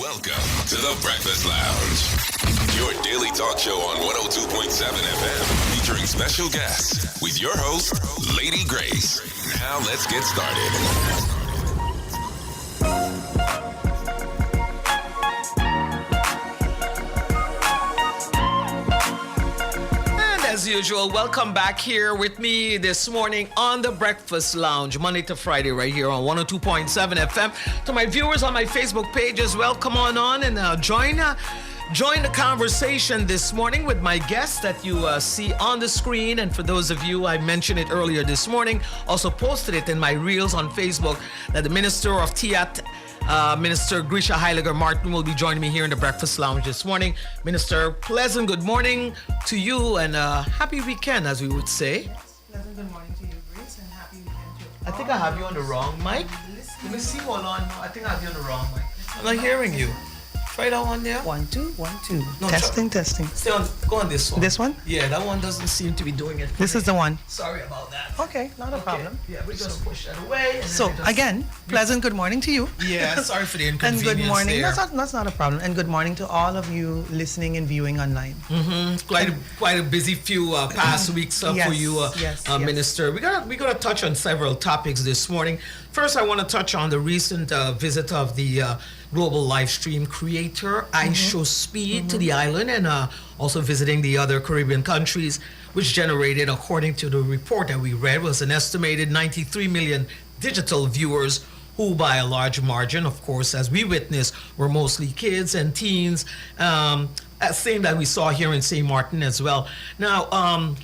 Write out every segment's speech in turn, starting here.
Welcome to the Breakfast Lounge, your daily talk show on 102.7 FM, featuring special guests with your host, Lady Grace. Now let's get started. As usual, welcome back here with me this morning on the Breakfast Lounge, Monday to Friday, right here on 102.7 FM. To my viewers on my Facebook page as well, come on and join the conversation this morning with my guests that you see on the screen. And for those of you, I mentioned it earlier this morning, also posted it in my reels on Facebook, that the Minister of Tiat, Minister Grisha Heyliger Martin, will be joining me here in the Breakfast Lounge this morning. Minister, pleasant good morning to you and happy weekend, as we would say. Yes, pleasant good morning to you, Grace, and happy weekend to I think I have you on the wrong mic. Let me see, hold on. I think I have you on the wrong mic. I'm not hearing you. Try that one there. 1 2 1 2. No, testing. Stay on. Go on this one. This one? Yeah, that one doesn't seem to be doing it. This is the one. Sorry about that. Okay, not a problem. Yeah, we just push that away. And So then we just, again, pleasant good morning to you. Yeah, sorry for the And inconvenience. good morning. There. That's not a problem. And good morning to all of you listening and viewing online. Quite a busy few past weeks for you, yes. Minister. We gotta touch on several topics this morning. First, I want to touch on the recent visit of the global live stream creator Aisha Speed to the island, and also visiting the other Caribbean countries, which generated, according to the report that we read, was an estimated 93 million digital viewers, who by a large margin, of course, as we witnessed, were mostly kids and teens, same that we saw here in St.Maarten as well. Now,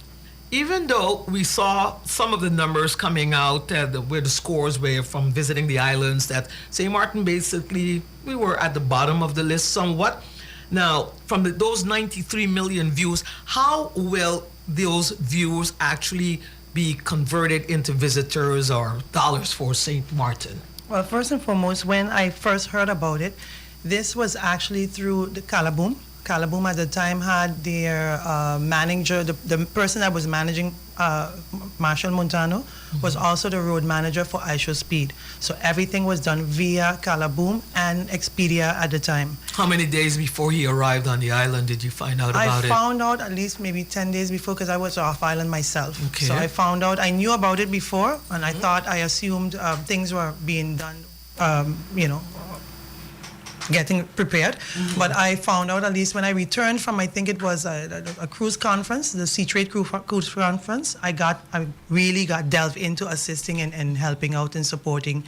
even though we saw some of the numbers coming out where the scores were from visiting the islands, that St.Maarten basically, we were at the bottom of the list somewhat. Now, from those 93 million views, how will those views actually be converted into visitors or dollars for St.Maarten? Well, first and foremost, when I first heard about it, this was actually through the Calaboom. Calaboom at the time had their manager, the person that was managing Marshall Montano, was also the road manager for Aisha Speed. So everything was done via Calaboom and Expedia at the time. How many days before he arrived on the island did you find out about I it? found out at least maybe 10 days before, because I was off island myself. Okay. So I found out, I knew about it before, and I thought, I assumed things were being done, getting prepared. But I found out, at least when I returned from, I think it was a cruise conference, the Sea Trade Cruise Conference, I really got delved into assisting and helping out and supporting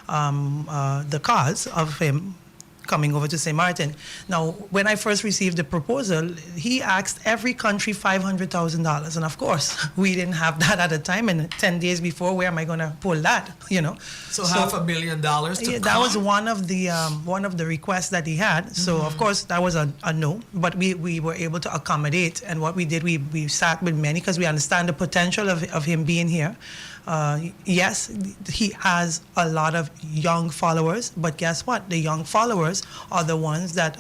the cause of him coming over to St.Maarten. Now, when I first received the proposal, he asked every country $500,000, and of course, we didn't have that at the time. And 10 days before, where am I going to pull that? So $500,000 to that was one of the requests that he had. So of course, that was a no. But we were able to accommodate, and what we did, we sat with many, because we understand the potential of him being here. Yes, he has a lot of young followers, but guess what? The young followers are the ones that,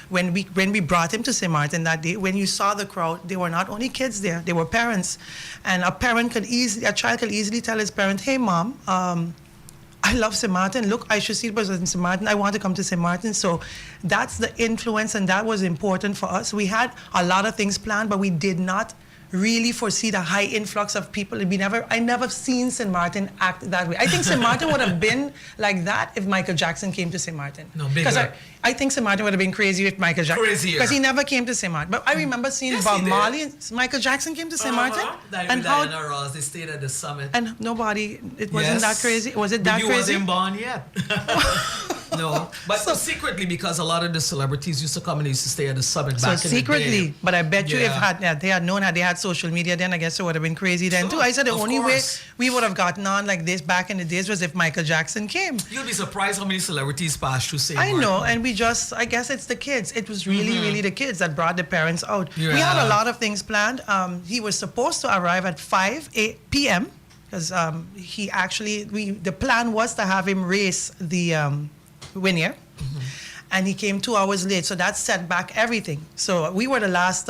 when we brought him to St.Maarten that day, when you saw the crowd, they were not only kids there, they were parents. And a child could easily tell his parent, hey, Mom, I love St.Maarten. Look, I should see it was in St.Maarten. I want to come to St.Maarten. So that's the influence, and that was important for us. We had a lot of things planned, but we did not really foresee the high influx of people. I never seen St.Maarten act that way. I think St.Maarten would have been like that if Michael Jackson came to St.Maarten. No, bigger. Because I think St.Maarten would have been crazy if Michael Jackson... Crazier. Because he never came to St.Maarten. But I remember seeing Bob Marley and Michael Jackson came to St.Maarten. And Diana Ross, they stayed at the summit. And nobody... It wasn't that crazy? Was it that you crazy? wasn't born yet. No, but secretly, because a lot of the celebrities used to come and they used to stay at the summit back in the day. Secretly, but I bet you if they had known how they had social media then, I guess it would have been crazy then too. I said the only way we would have gotten on like this back in the days was if Michael Jackson came. You'll be surprised how many celebrities passed through St. I Maarten. know, and I guess it's the kids. It was really the kids that brought the parents out. Yeah. We had a lot of things planned. He was supposed to arrive at 5 p.m. because the plan was to have him race the Winier. And he came 2 hours late, so that set back everything. So we were the last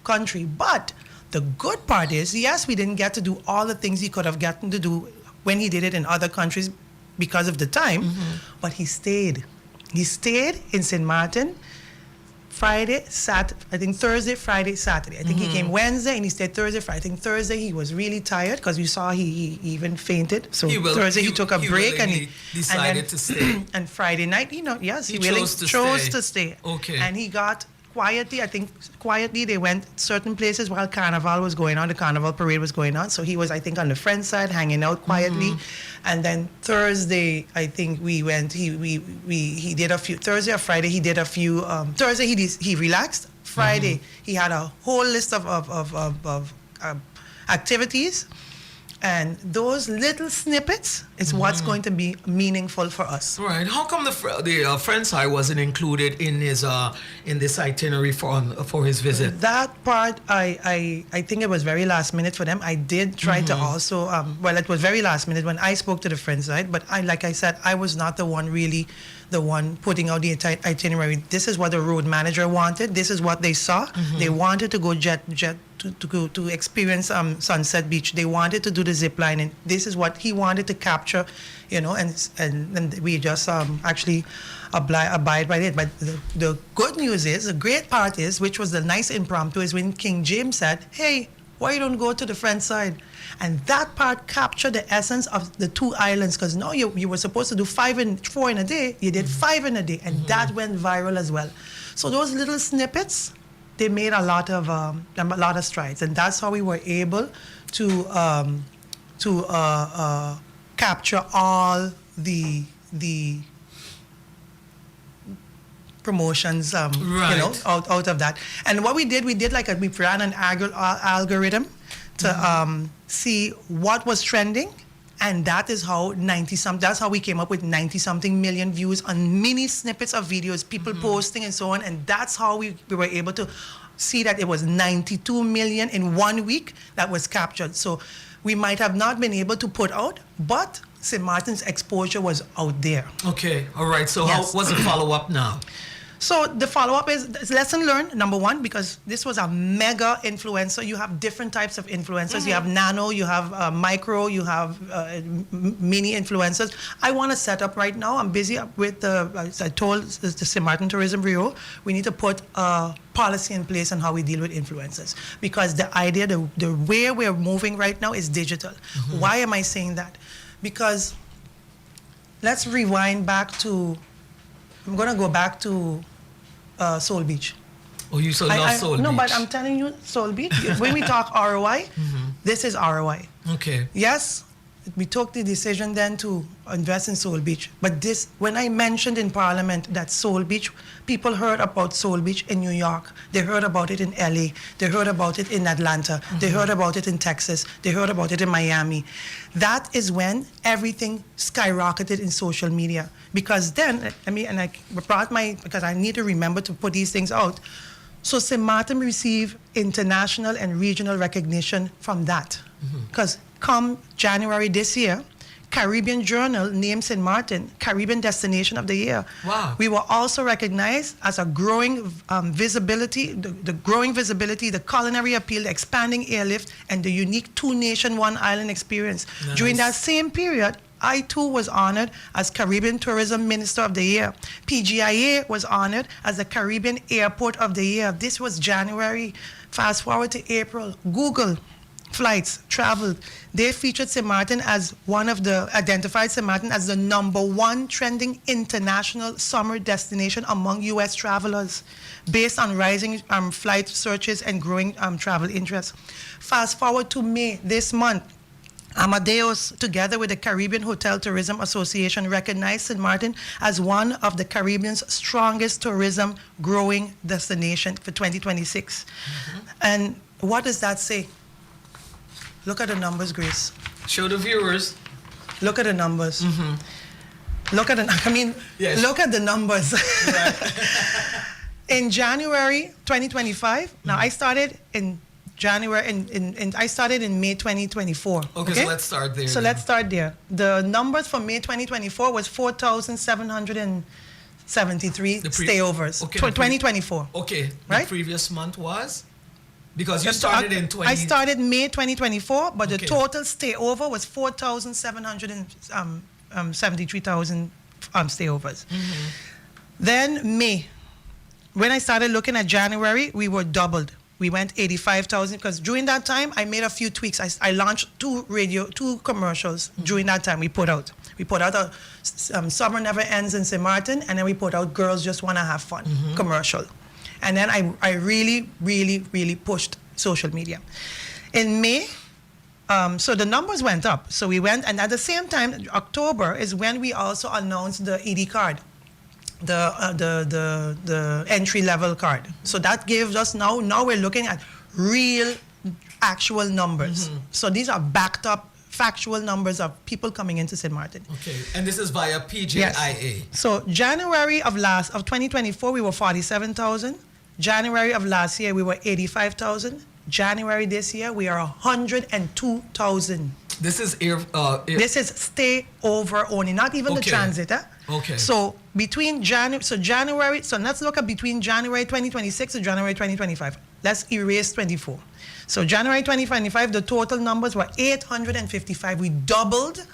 country. But the good part is, yes, we didn't get to do all the things he could have gotten to do when he did it in other countries because of the time, but he stayed. He stayed in St. Maarten Friday, I think Thursday, Friday, Saturday. I think he came Wednesday and he stayed Thursday, Friday. I think Thursday he was really tired because you saw he even fainted. So Thursday he took a break and he decided to stay. And Friday night, he chose to stay. Okay. And he got quietly they went certain places while Carnival was going on. The Carnival parade was going on. So he was, I think, on the friend side, hanging out quietly. And then Thursday, I think we went. He did a few. Thursday or Friday, he did a few. Thursday he relaxed. Friday he had a whole list of activities. And those little snippets is what's going to be meaningful for us. Right. How come the friend side wasn't included in his in this itinerary for his visit? That part, I think it was very last minute for them. I did try to also, it was very last minute when I spoke to the friend side. But like I said, I was not the one putting out the itinerary. This is what the road manager wanted. This is what they saw. They wanted to go jet to experience Sunset Beach. They wanted to do the zip line, and this is what he wanted to capture, and we just actually abide by it. But the good news is, the great part is, which was the nice impromptu, is when King James said, "Hey, why you don't go to the friend side?" And that part captured the essence of the two islands, because now you were supposed to do 4 in a day. You did 5 in a day, and that went viral as well. So those little snippets, they made a lot of strides, and that's how we were able to capture all the promotions, out of that. And what we did we ran an algorithm to see what was trending. And that is how that's how we came up with 90-something million views on mini snippets of videos, people posting and so on. And that's how we were able to see that it was 92 million in 1 week that was captured. So we might have not been able to put out, but St. Maarten's exposure was out there. Okay, all right. So Yes. how was the follow-up now? So the follow-up is lesson learned, number one, because this was a mega influencer. You have different types of influencers. You have nano, you have micro, you have mini influencers. I want to set up right now. I'm busy with, as I told the St. Maarten Tourism Bureau, we need to put a policy in place on how we deal with influencers. Because the idea, the way we're moving right now is digital. Why am I saying that? Because let's rewind back to, I'm going to go back to Soul Beach. Oh, you love Soul Beach. No, but I'm telling you, Soul Beach, when we talk ROI, this is ROI. Okay. Yes, we took the decision then to invest in Soul Beach. But this, when I mentioned in Parliament that Soul Beach, people heard about Soul Beach in New York. They heard about it in LA. They heard about it in Atlanta. They heard about it in Texas. They heard about it in Miami. That is when everything skyrocketed in social media. Because then, because I need to remember to put these things out. So St. Maarten received international and regional recognition from that. Because come January this year, Caribbean Journal named St. Maarten Caribbean Destination of the Year. Wow. We were also recognized as a growing visibility, the growing visibility, the culinary appeal, the expanding airlift, and the unique two-nation, one-island experience. Nice. During that same period, I too was honored as Caribbean Tourism Minister of the Year. PGIA was honored as the Caribbean Airport of the Year. This was January. Fast forward to April. Google Flights traveled. They featured St. Maarten as identified St. Maarten as the #1 trending international summer destination among U.S. travelers, based on rising flight searches and growing travel interest. Fast forward to May this month. Amadeus, together with the Caribbean Hotel Tourism Association, recognized St. Maarten as one of the Caribbean's strongest tourism growing destination for 2026. And what does that say? Look at the numbers, Grace. Show the viewers. Look at the numbers. Look at Yes. Look at the numbers. Right. In January 2025, now I started in January, and I started in May 2024. Okay, so let's start there. So let's start there. The numbers for May 2024 was 4,773 stayovers. Okay, 2024. Okay, right? The previous month was? Because you started in 20... I started May 2024, but the Okay. total stayover was 4,773,000 stayovers. Then May. When I started looking at January, we were doubled. We went 85,000 because during that time, I made a few tweaks. I launched two commercials during that time we put out. We put out a Summer Never Ends in St.Maarten, and then we put out Girls Just Want to Have Fun commercial. And then I really, really, really pushed social media. In May, so the numbers went up. So we went, and at the same time, October is when we also announced the ED card, the entry level card. So that gives us now we're looking at real, actual numbers. So these are backed up, factual numbers of people coming into St.Maarten. Okay, and this is via PJIA. Yes. So January of 2024, we were 47,000. January of last year, we were 85,000. January this year, we are 102,000. This is this is stay over only, not even the transit. Okay. So between January, so let's look at between January 2026 to January 2025. Let's erase 24. So January 2025, the total numbers were 855. We doubled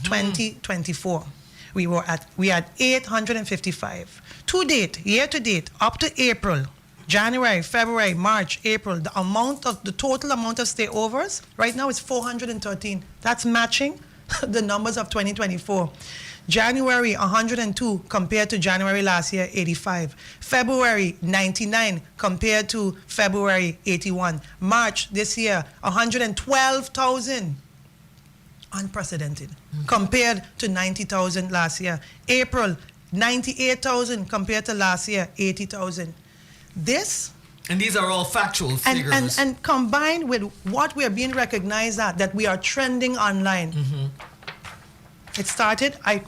2024. We had 855. Year to date, up to April, January, February, March, April, the total amount of stayovers right now is 413. That's matching the numbers of 2024. January, 102 compared to January last year, 85. February, 99 compared to February, 81. March this year, 112,000. Unprecedented compared to 90,000 last year. April, 98,000 compared to last year, 80,000. And these are all factual figures. And combined with what we are being recognized at, that we are trending online. It started, I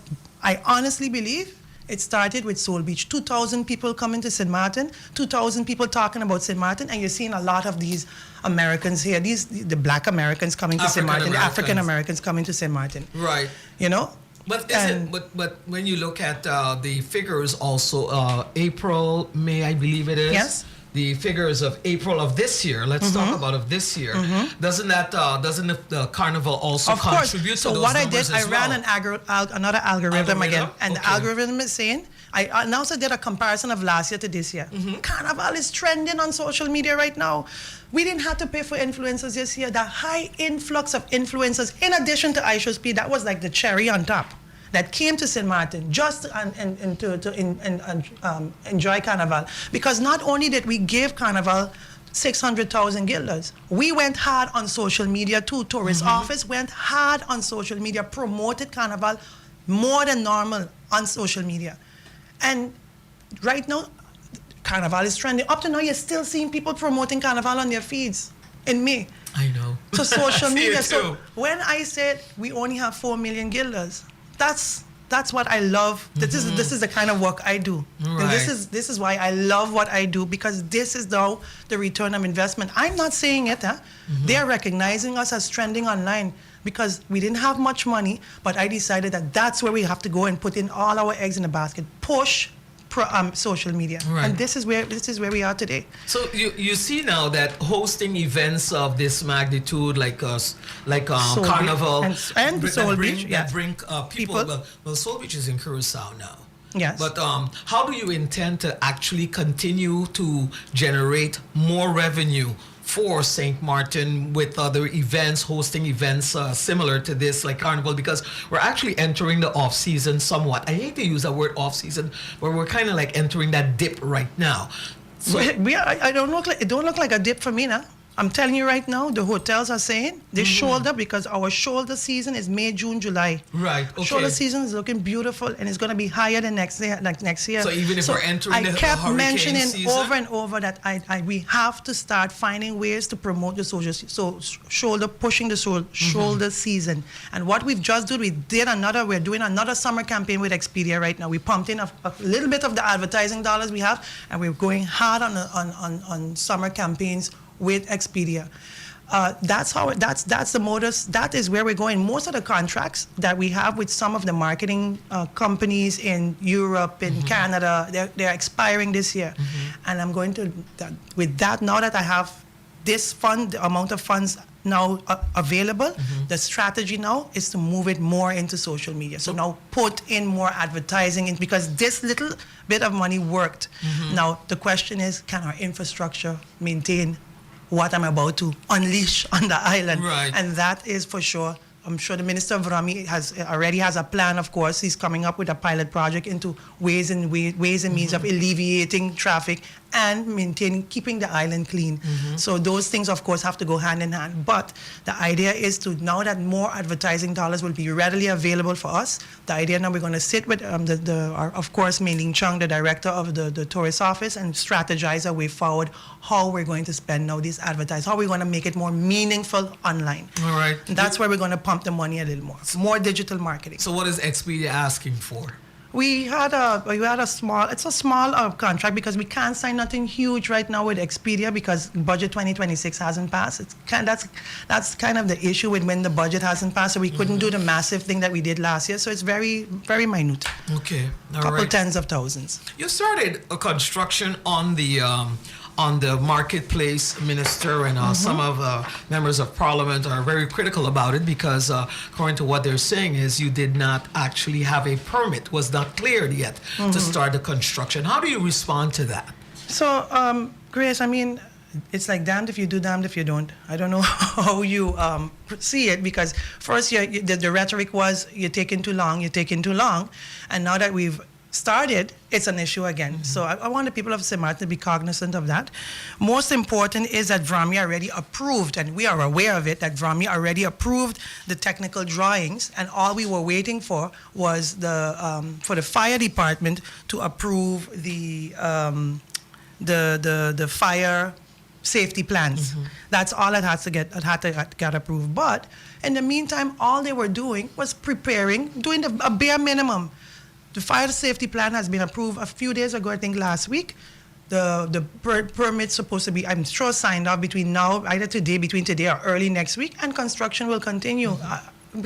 honestly believe, it started with Soul Beach. 2,000 people coming to St.Maarten, 2,000 people talking about St.Maarten, and you're seeing a lot of these Americans here, the Black Americans coming to St.Maarten, the African Americans coming to St.Maarten. Right. You know? But when you look at the figures also, April, May, I believe it is. Yes. The figures of April of this year. Let's talk about of this year. Doesn't the carnival also contribute to those numbers? So what I did, I ran another algorithm again, and the algorithm is saying, I also did a comparison of last year to this year. Carnival is trending on social media right now. We didn't have to pay for influencers this year. The high influx of influencers, in addition to iShowSpeed, that was like the cherry on top, that came to St.Maarten just to enjoy Carnival. Because not only did we give Carnival 600,000 guilders, we went hard on social media too. Tourist office went hard on social media, promoted Carnival more than normal on social media. And right now, Carnival is trending. Up to now, you're still seeing people promoting Carnival on their feeds in May. I know. So social media. So when I said we only have 4 million guilders, that's what I love. This is the kind of work I do. Right. And this is why I love what I do, because this is now the return of investment. I'm not saying it. They're recognizing us as trending online because we didn't have much money, but I decided that that's where we have to go and put in all our eggs in the basket. Push social media, and this is where we are today. So you see now that hosting events of this magnitude, like Carnival and Soul Beach, that bring people. Well, Soul Beach is in Curacao now. Yes. But how do you intend to actually continue to generate more revenue for St.Maarten with other events, hosting events similar to this, like Carnival? Because we're actually entering the off season somewhat. I hate to use that word off season, but we're kind of like entering that dip right now. So it don't look like a dip for me now. I'm telling you right now, the hotels are saying they shoulder, because our shoulder season is May, June, July. Right. Okay. Shoulder season is looking beautiful, and it's going to be higher than next year. So even if we're entering the hurricane season, I kept mentioning over and over that we have to start finding ways to promote the pushing the shoulder season. And what we've just done, we're doing another summer campaign with Expedia right now. We pumped in a little bit of the advertising dollars we have, and we're going hard on summer campaigns with Expedia. That's the modus. That is where we're going. Most of the contracts that we have with some of the marketing companies in Europe, in Canada, they're expiring this year. And I'm going to, with that, now that I have this fund, the amount of funds now available. The strategy now is to move it more into social media. So now put in more advertising in, because this little bit of money worked. Now the question is, can our infrastructure maintain what I'm about to unleash on the island? Right. And that is for sure. I'm sure the Minister of Rami already has a plan. Of course, he's coming up with a pilot project into ways and means of alleviating traffic and keeping the island clean. So those things, of course, have to go hand in hand. But the idea is to, now that more advertising dollars will be readily available for us, the idea now we're going to sit with our, of course, Mei Ling Chung, the director of the tourist office, and strategize a way forward how we're going to spend now these advertising, how we're going to make it more meaningful online. All right. And that's where we're going to pump the money a little more digital marketing. So what is Expedia asking for? We had a small contract, because we can't sign nothing huge right now with Expedia because budget 2026 hasn't passed. That's kind of the issue with when the budget hasn't passed. So we couldn't do the massive thing that we did last year. So it's very, very minute. Okay, all couple right. tens of thousands. You started a construction on the marketplace, Minister, and some of members of Parliament are very critical about it because, according to what they're saying, is you did not actually have a permit, was not cleared yet to start the construction. How do you respond to that? So, Grace, I mean, it's like damned if you do, damned if you don't. I don't know how you see it, because first the rhetoric was you're taking too long, and now that we've started, it's an issue again. So I want the people of St.Maarten to be cognizant of that. Most important is that VRAMI already approved, and we are aware of it, that VRAMI already approved the technical drawings, and all we were waiting for was for the fire department to approve the fire safety plans. That's all it had to get approved. But in the meantime, all they were doing was doing a bare minimum. The fire safety plan has been approved a few days ago, I think last week. The permit's supposed to be, I'm sure, signed off between today or early next week, and construction will continue.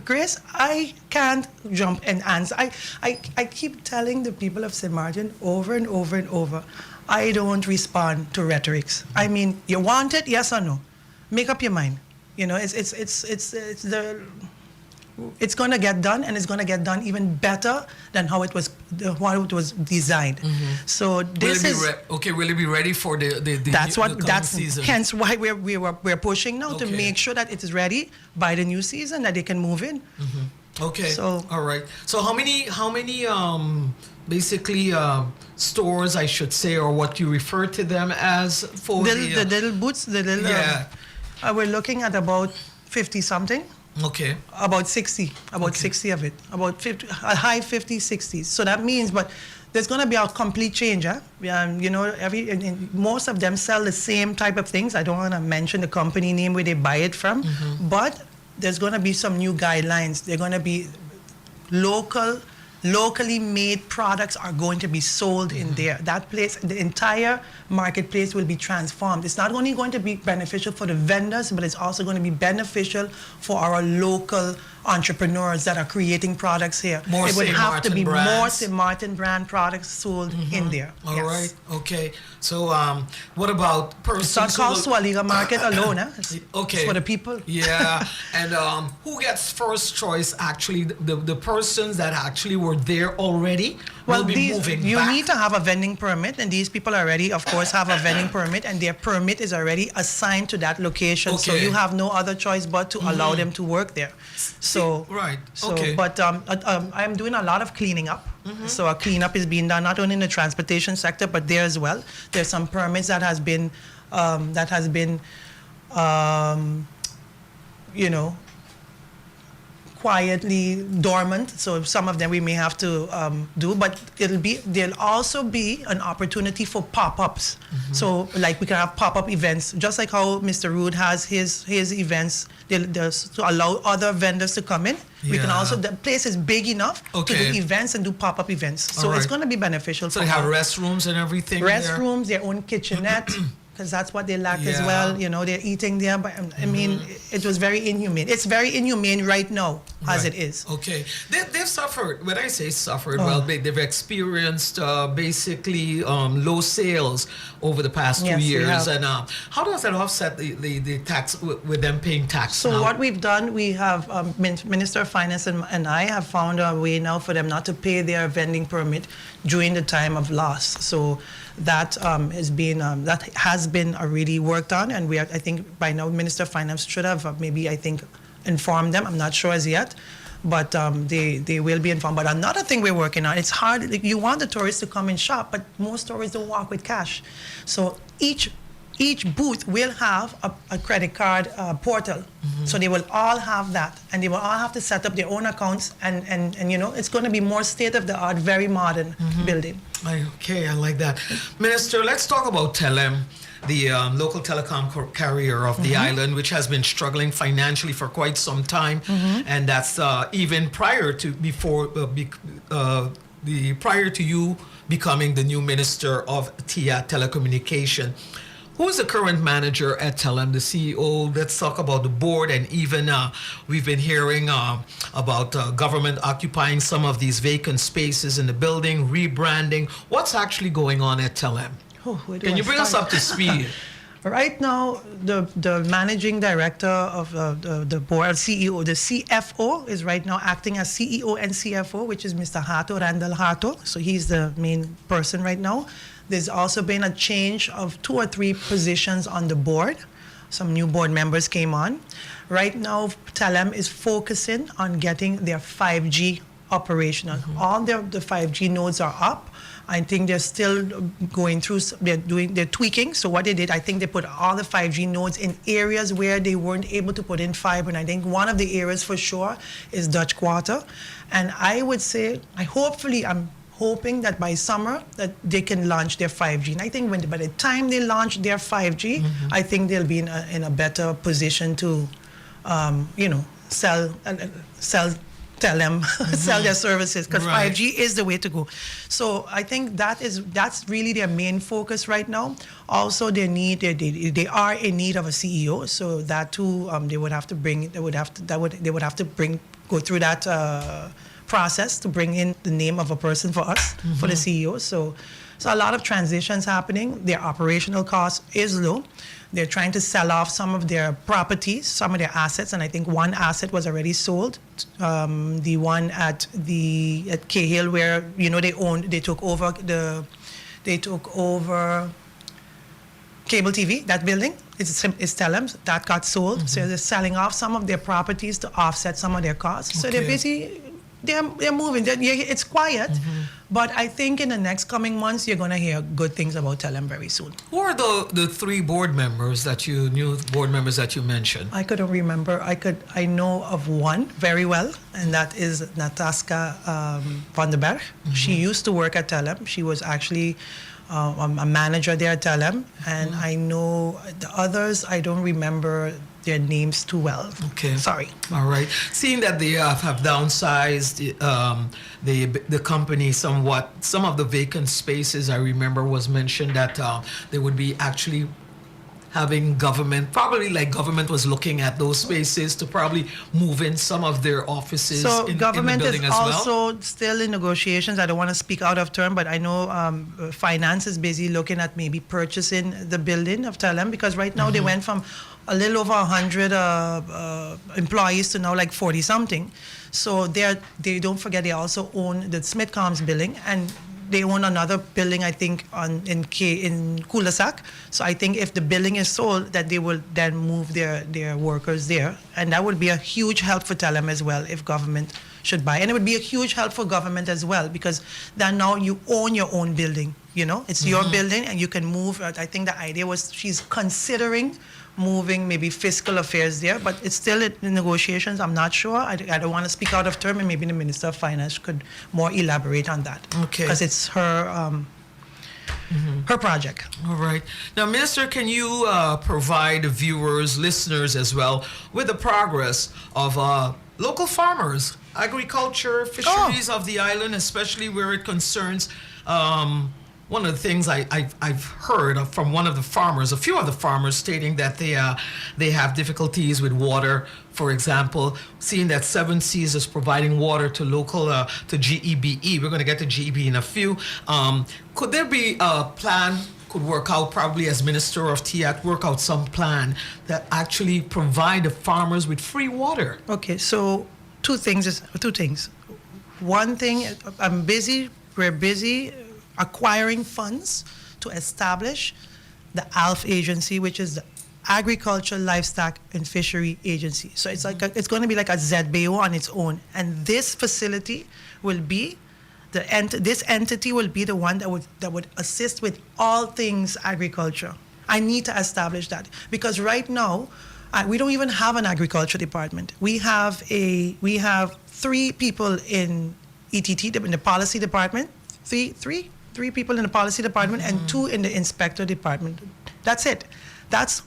Grace, I can't jump and answer. I keep telling the people of St.Maarten over and over and over, I don't respond to rhetorics. I mean, you want it, yes or no? Make up your mind. You know, it's going to get done, and it's going to get done even better than how it was designed. So this will it be ready for the season? Hence why we're pushing now to make sure that it is ready by the new season, that they can move in. Okay. So all right. So how many basically stores, I should say, or what you refer to them as, for the little boots, we're looking at about 50 something. Okay. About 60 of it, about 50, a high 50s, 60s. So that means, but there's going to be a complete change. You know, most of them sell the same type of things. I don't want to mention the company name where they buy it from, but there's going to be some new guidelines. They're going to be locally made products are going to be sold in there. That place, the entire marketplace will be transformed. It's not only going to be beneficial for the vendors, but it's also going to be beneficial for our local entrepreneurs that are creating products here. It would have to be more St.Maarten brand products sold in there. All right. Okay. So what about persons? It's not called Swaliga Market alone. Okay. It's for the people. Yeah. And who gets first choice? Actually, the persons that actually were there already will be moving you back. need to have a vending permit, and these people already, of course, have a vending permit, and their permit is already assigned to that location. So you have no other choice but to allow them to work there. So right. So, okay. But I'm doing a lot of cleaning up. So a cleanup is being done not only in the transportation sector, but there as well. There's some permits that has been quietly dormant. So some of them we may have to do, but there'll also be an opportunity for pop-ups. So like we can have pop-up events, just like how Mr. Rood has his events. To allow other vendors to come in. We can also, the place is big enough to do events and do pop-up events. So it's going to be beneficial. So they have restrooms and everything. Restrooms, their own kitchenette. because that's what they lack as Yeah. well. You know, they're eating there, but I mean, it was very inhumane. It's very inhumane right now, as Right. it is. Okay. They've suffered. When I say suffered, well, they've experienced basically low sales over the past 2 Yes, they years. have. And how does that offset the tax with them paying tax So now? what we've done, we have Minister of Finance and I have found a way now for them not to pay their vending permit during the time of loss. So that has been really worked on, and I think by now Minister of Finance should have maybe informed them. I'm not sure as yet, but they will be informed. But another thing we're working on, it's hard. Like, you want the tourists to come and shop, but most tourists don't walk with cash. So each booth will have a credit card portal. So they will all have that, and they will all have to set up their own accounts, and you know, it's going to be more state-of-the-art, very modern building. Okay, I like that. Minister, let's talk about Telem, the local telecom carrier of the island, which has been struggling financially for quite some time, and that's even prior to prior to you becoming the new minister of telecommunication. Who is the current manager at Telem, the CEO? Let's talk about the board, and even we've been hearing about government occupying some of these vacant spaces in the building, rebranding. What's actually going on at Telem? Can you bring us up to speed? Right now, the managing director of the board, CEO, the CFO, is right now acting as CEO and CFO, which is Mr. Hato, Randall Hato. So he's the main person right now. There's also been a change of 2 or 3 positions on the board. Some new board members came on. Right now, Telem is focusing on getting their 5G operational. All the 5G nodes are up. I think they're still going through, they're tweaking. So what they did, I think they put all the 5G nodes in areas where they weren't able to put in fiber. And I think one of the areas for sure is Dutch Quarter. And I would say, I'm hoping that by summer that they can launch their 5G. And I think by the time they launch their 5G, I think they'll be in a better position to, sell Telem, sell their services, because Right. 5G is the way to go. So I think that's really their main focus right now. Also, they are in need of a CEO, so that too they would have to go through that process to bring in the name of a person for us for the CEO. So a lot of transitions happening. Their operational cost is low. They're trying to sell off some of their properties, some of their assets, and I think one asset was already sold. The one at Cahill, where they took over cable TV. That building is Telem. That got sold. So they're selling off some of their properties to offset some of their costs. So they're busy. They're moving. It's quiet, but I think in the next coming months you're going to hear good things about Telem very soon. Who are the 3 board members that you mentioned? I couldn't remember. I know of one very well, and that is Natasha van den Berg. She used to work at Telem. She was actually a manager there at Telem, and I know the others. I don't remember their names too well. Okay. Sorry. All right. Seeing that they have downsized the company somewhat, some of the vacant spaces I remember was mentioned that they would be actually having government was looking at those spaces to probably move in some of their offices in the government building is as well. also still in negotiations. I don't want to speak out of turn, but I know finance is busy looking at maybe purchasing the building of Telem, because right now they went from a little over 100 employees to now like 40 something. So they don't forget they also own the Smithcombs building, and they own another building, I think, in Cul-de-sac. So I think if the building is sold, that they will then move their workers there. And that would be a huge help for Telem as well if government should buy. And it would be a huge help for government as well, because then now you own your own building. It's your building and you can move. I think the idea was she's considering moving maybe fiscal affairs there, but it's still in negotiations. I'm not sure. I don't want to speak out of term, and maybe the Minister of Finance could more elaborate on that. Okay. Because it's her project. All right. Now, Minister, can you provide viewers, listeners as well, with the progress of local farmers, agriculture, fisheries of the island, especially where it concerns one of the things I've heard from one of the farmers, a few of the farmers, stating that they have difficulties with water. For example, seeing that Seven Seas is providing water to local to GEBE. We're going to get to GEBE in a few. Could there be a plan? Could work out, probably as Minister of TIAT, work out some plan that actually provide the farmers with free water? Okay, so two things. One thing, we're busy acquiring funds to establish the ALF agency, which is the Agriculture, Livestock and Fishery Agency. So it's it's going to be like a ZBO on its own. And this facility will be this entity will be the one that would assist with all things agriculture. I need to establish that because right now we don't even have an agriculture department. We have 3 people in ETT, in the policy department, three people in the policy department and 2 in the inspector department. That's it. That's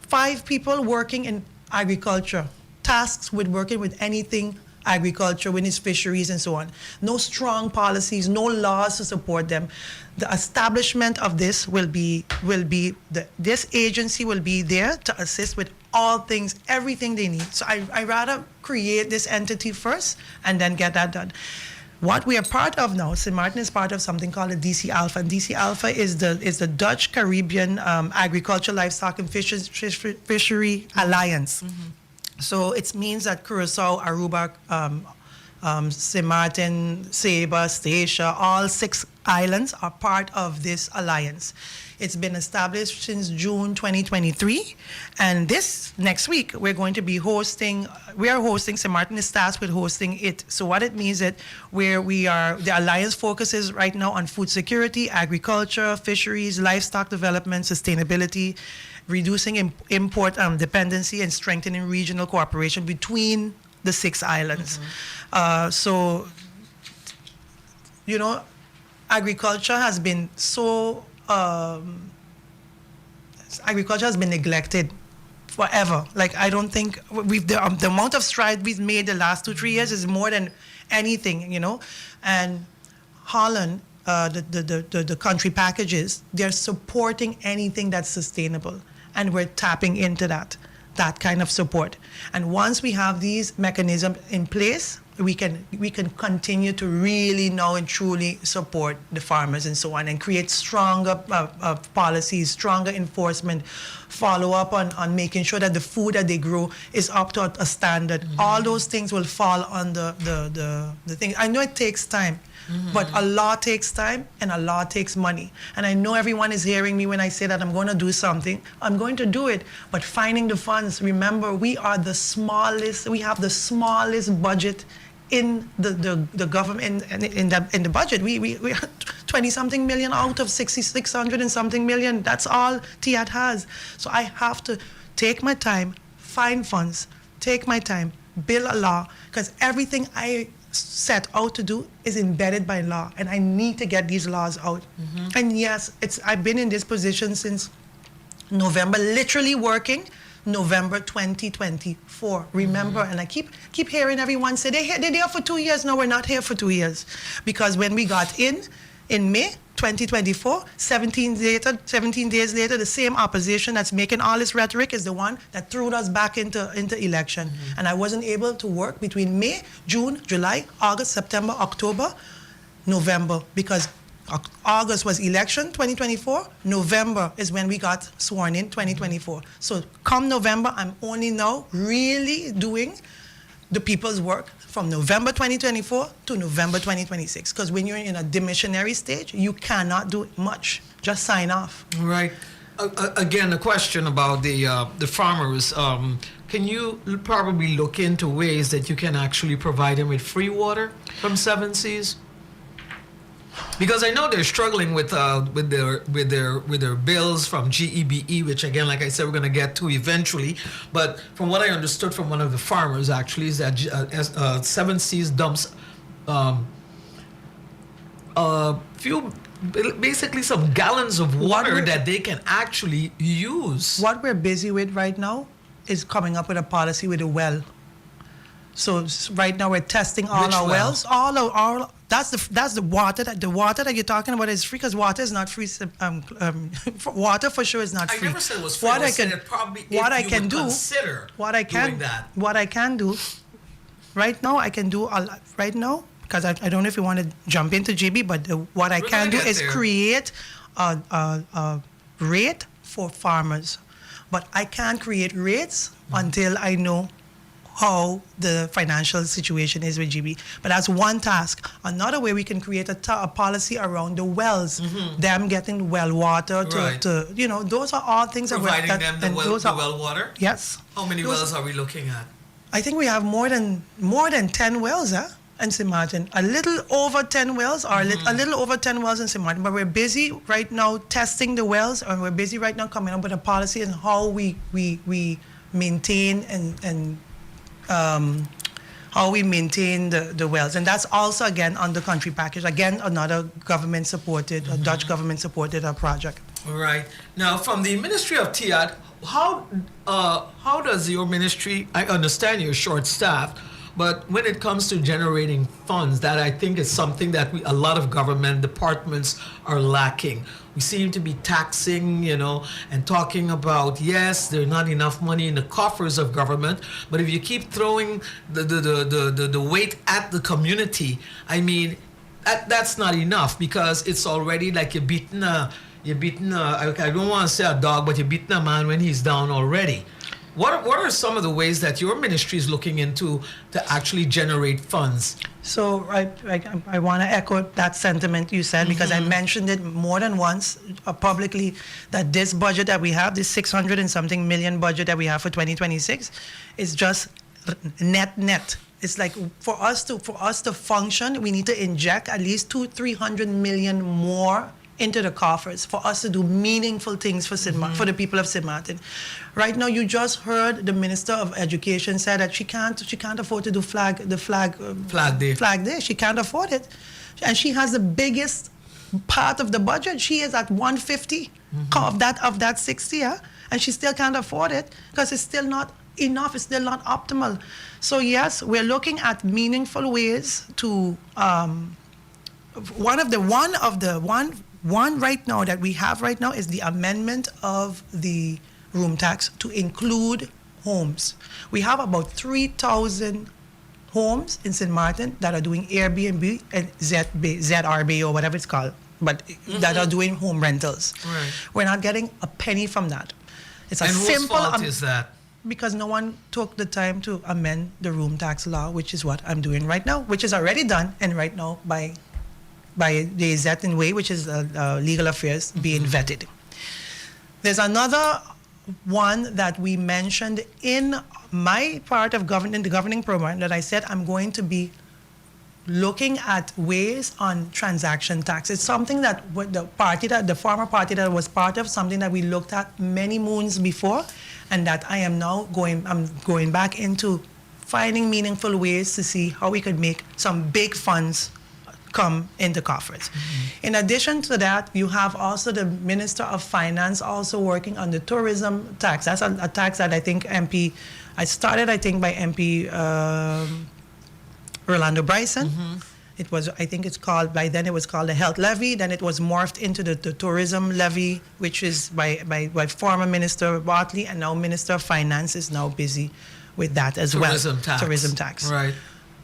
5 people working in agriculture, tasks with working with anything agriculture, with its fisheries and so on. No strong policies, no laws to support them. The establishment of this this agency will be there to assist with all things, everything they need. So I rather create this entity first and then get that done. What we are part of now, St.Maarten is part of something called the DC Alpha, and DC Alpha is the Dutch Caribbean Agriculture, Livestock and Fishery Alliance. Mm-hmm. So it means that Curacao, Aruba, St.Maarten, Saba, Statia, all 6 islands are part of this alliance. It's been established since June 2023, and this next week we are hosting, St.Maarten is tasked with hosting it. So what it means that the alliance focuses right now on food security, agriculture, fisheries, livestock development, sustainability, reducing import dependency and strengthening regional cooperation between the 6 islands. Mm-hmm. Agriculture has been neglected forever. Like, I don't think the amount of stride we've made the last 2-3 years is more than anything, And Holland, the country packages, they're supporting anything that's sustainable. And we're tapping into that kind of support. And once we have these mechanisms in place, we can continue to really know and truly support the farmers and so on, and create stronger policies, stronger enforcement, follow up on making sure that the food that they grow is up to a standard. Mm-hmm. All those things will fall under the thing. I know it takes time. Mm-hmm. But a law takes time and a law takes money. And I know everyone is hearing me when I say that I'm going to do something. I'm going to do it. But finding the funds, remember, we have the smallest budget in the government, in the budget. We are 20-something million out of 600 and something million. That's all TIAT has. So I have to take my time, find funds, take my time, build a law, because everything I set out to do is embedded by law, and I need to get these laws out. Mm-hmm. And yes, I've been in this position since November, literally working November 2024. Remember, and I keep hearing everyone say they're there for 2 years. No, we're not here for 2 years, because when we got in May 2024, 17 days later, the same opposition that's making all this rhetoric is the one that threw us back into election. Mm-hmm. And I wasn't able to work between May, June, July, August, September, October, November, because August was election 2024, November is when we got sworn in 2024. So come November, I'm only now really doing the people's work from November 2024 to November 2026. Because when you're in a demissionary stage, you cannot do much. Just sign off. Right. Again, a question about the farmers. Can you probably look into ways that you can actually provide them with free water from Seven Seas? Because I know they're struggling with their bills from GEBE, which again, like I said, we're going to get to eventually. But from what I understood from one of the farmers, actually, is that Seven Seas dumps basically some gallons of water that they can actually use. What we're busy with right now is coming up with a policy with a well. So right now we're testing all our wells, all That's the water that you're talking about is free, because water is not free. Water for sure is not free. I never said it was free. What I I said can it probably what if I you can would do consider what I can doing that. what I can do right now, I can do a lot right now, because I don't know if you want to jump into GB, but what I We're can gonna do get is there. create a rate for farmers, but I can't create rates until I know how the financial situation is with GB. But that's one task. Another way, we can create a policy around the wells, them getting well water Right. to those are all things Providing that, them the and well, those the are- well water. Yes. How many Those- wells are we looking at? I think we have more than 10 wells, in St.Maarten. A little over 10 wells, or a little over 10 wells in St.Maarten. But we're busy right now testing the wells, and we're busy right now coming up with a policy on how we maintain and how we maintain the wells. And that's also, again, on the country package. Again, another government-supported, a Dutch government-supported project. All right. Now, from the Ministry of TIAD, how does your ministry, I understand you're short-staffed, but when it comes to generating funds, that I think is something that a lot of government departments are lacking. We seem to be taxing, and talking about, yes, there's not enough money in the coffers of government, but if you keep throwing the weight at the community, I mean, that's not enough, because it's already like you're beating I don't want to say a dog, but you're beating a man when he's down already. What are some of the ways that your ministry is looking into to actually generate funds? So I want to echo that sentiment you said, because I mentioned it more than once publicly, that this budget that we have, this 600 and something million budget that we have for 2026, is just net. It's like for us to function, we need to inject at least 200-300 million more into the coffers for us to do meaningful things for for the people of St.Maarten. Right now, you just heard the Minister of Education say that she can't afford to do flag day. She can't afford it, and she has the biggest part of the budget. She is at 150 of that 60, and she still can't afford it because it's still not enough. It's still not optimal. So yes, we're looking at meaningful ways to one right now that we have right now is the amendment of the room tax to include homes. We have about 3,000 homes in St.Maarten that are doing Airbnb and ZRB or whatever it's called, but that are doing home rentals. Right. We're not getting a penny from that. It's a And whose simple fault is that? because no one took the time to amend the room tax law, which is what I'm doing right now, which is already done, and right now by the Zetin way, which is legal affairs, being vetted. There's another one that we mentioned in my part of the governing program that I said I'm going to be looking at ways on transaction tax. It's something that the former party that was part of, something that we looked at many moons before, and that I am now going back into finding meaningful ways to see how we could make some big funds come into coffers. In addition to that, you have also the Minister of Finance also working on the tourism tax. That's a tax that I think I started by MP Orlando Bryson. It was, I think it's called, by then it was called the health levy, then it was morphed into the tourism levy, which is by former Minister Bartley, and now Minister of Finance is now busy with that as Tourism well. tax. Tourism tax. Right.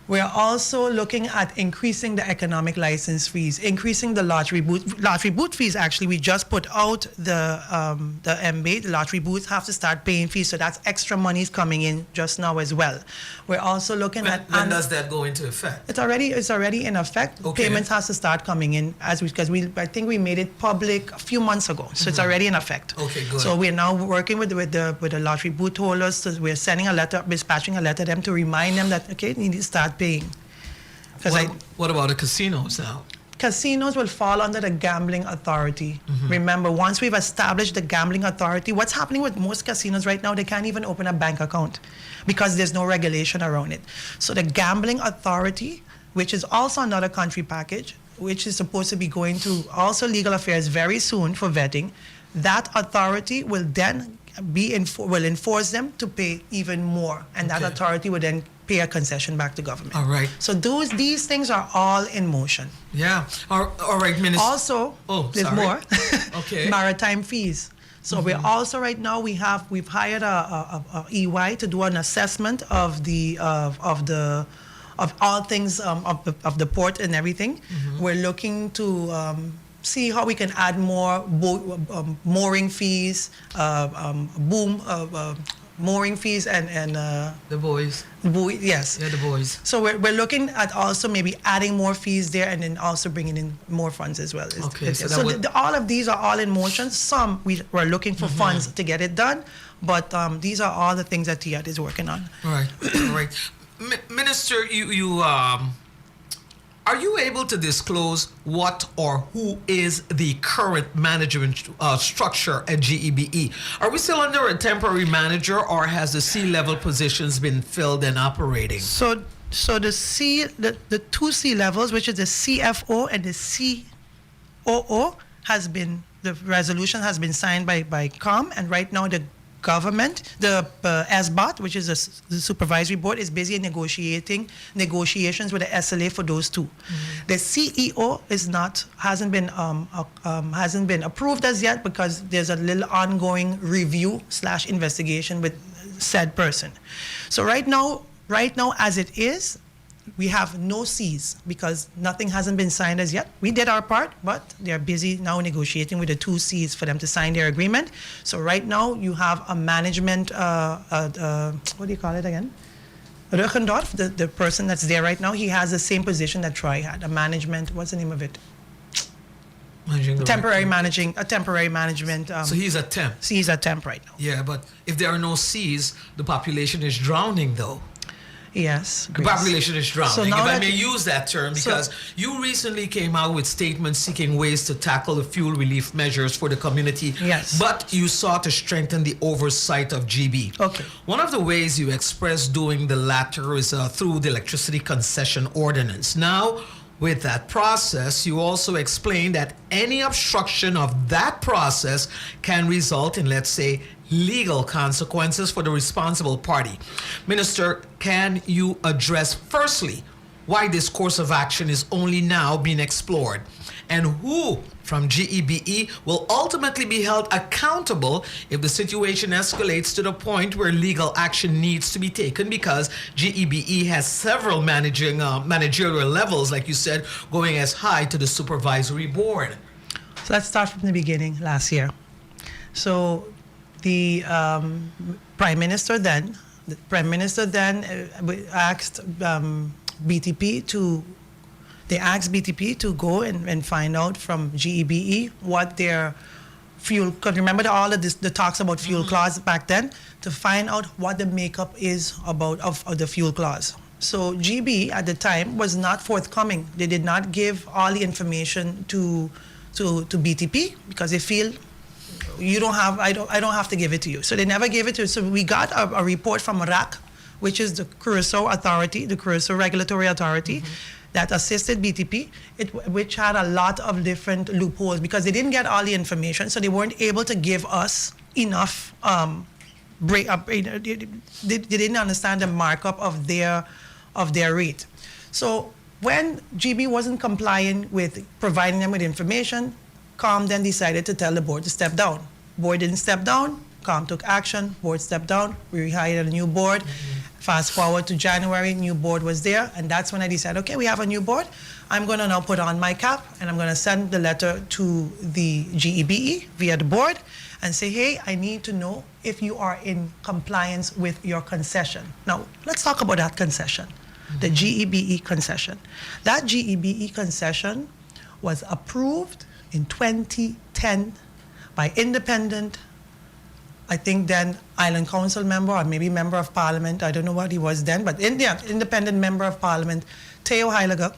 We're also looking at increasing the economic license fees, increasing the lottery boot fees. Actually, we just put out the MBA. The lottery booths have to start paying fees, so that's extra money coming in just now as well. We're also looking at When does that go into effect? It's already in effect. Okay. Payments has to start coming in I think we made it public a few months ago, so it's already in effect. Okay, good. So we're now working with the lottery booth holders. So we're sending a letter, dispatching a letter to them to remind them that you need to start paying. What about the casinos now? Casinos will fall under the gambling authority. Remember, once we've established the gambling authority, what's happening with most casinos right now, they can't even open a bank account because there's no regulation around it. So the gambling authority, which is also another country package, which is supposed to be going to also legal affairs very soon for vetting, that authority will then will enforce them to pay even more, and that authority would then pay a concession back to government. All right. So these things are all in motion. Yeah. All right, Minister. Also, there's more. Okay. Maritime fees. So we're also right now we've hired a EY to do an assessment of all things of the port and everything. We're looking to see how we can add more mooring fees, mooring fees and the buoys. Yes. Yeah, the buoys. So we're looking at also maybe adding more fees there and then also bringing in more funds as well. Okay. All of these are all in motion. Some we're looking for funds to get it done, but these are all the things that TIAD is working on. All right. All right. Minister, you are you able to disclose what or who is the current management structure at GEBE? Are we still under a temporary manager, or has the C-level positions been filled and operating? So the two C levels, which is the CFO and the COO, the resolution has been signed by COM, and right now the government, the SBOT, which is the supervisory board, is busy negotiations with the SLA for those two. The CEO hasn't been approved as yet because there's a little ongoing review / investigation with said person. So right now as it is, we have no C's because nothing hasn't been signed as yet. We did our part, but they're busy now negotiating with the two C's for them to sign their agreement. So right now you have a management, what do you call it again? Ruggendorf, the person that's there right now, he has the same position that Troy had, a management, what's the name of it? Temporary management. So he's a temp. He's a temp right now. Yeah, but if there are no C's, the population is drowning though. Yes. The population is drowning, So if now I may use that term, because you recently came out with statements seeking ways to tackle the fuel relief measures for the community. Yes. But you sought to strengthen the oversight of GB. Okay. One of the ways you expressed doing the latter is through the electricity concession ordinance. Now, with that process, you also explained that any obstruction of that process can result in, let's say, legal consequences for the responsible party. Minister, can you address firstly why this course of action is only now being explored, and who from GEBE will ultimately be held accountable if the situation escalates to the point where legal action needs to be taken, because GEBE has several managerial levels, like you said, going as high to the supervisory board? So let's start from the beginning last year. So the Prime Minister then asked BTP to go and find out from GEBE what their fuel, because remember all of the talks about fuel clause back then, to find out what the makeup is of the fuel clause. So GB at the time was not forthcoming. They did not give all the information to BTP because they feel I don't have to give it to you. So they never gave it to us. So we got a report from RAC, which is the Curaçao Authority, the Curaçao Regulatory Authority, that assisted BTP, which had a lot of different loopholes because they didn't get all the information, so they weren't able to give us enough they didn't understand the markup of their rate. So when GB wasn't complying with providing them with information, COM then decided to tell the board to step down. Board didn't step down, COM took action, board stepped down, we hired a new board. Fast forward to January, new board was there, and that's when I decided, okay, we have a new board. I'm going to now put on my cap, and I'm going to send the letter to the GEBE via the board and say, hey, I need to know if you are in compliance with your concession. Now, let's talk about that concession, the GEBE concession. That GEBE concession was approved in 2010 by independent, I think then Island Council member or maybe member of parliament, I don't know what he was then, but independent member of parliament, Theo Heyliger,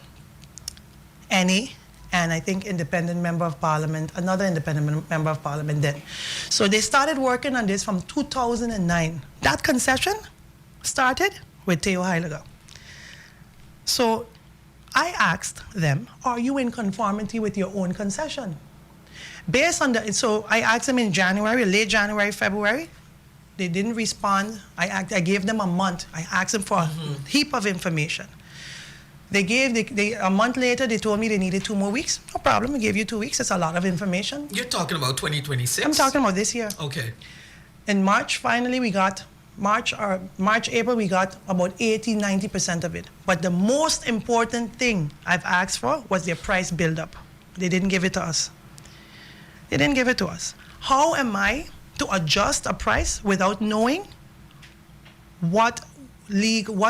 NA, and I think independent member of parliament, another independent member of parliament then. So they started working on this from 2009. That concession started with Theo Heyliger. So I asked them, are you in conformity with your own concession? Based on so I asked them in January, late January, February, They didn't respond. I gave them a month. I asked them for a heap of information. A month later, they told me they needed 2 more weeks. No problem, I gave you 2 weeks. It's a lot of information. You're talking about 2026? I'm talking about this year. Okay. In March, finally, we got, April, we got about 80-90% of it. But the most important thing I've asked for was their price build-up. They didn't give it to us. They didn't give it to us. How am I to adjust a price without knowing what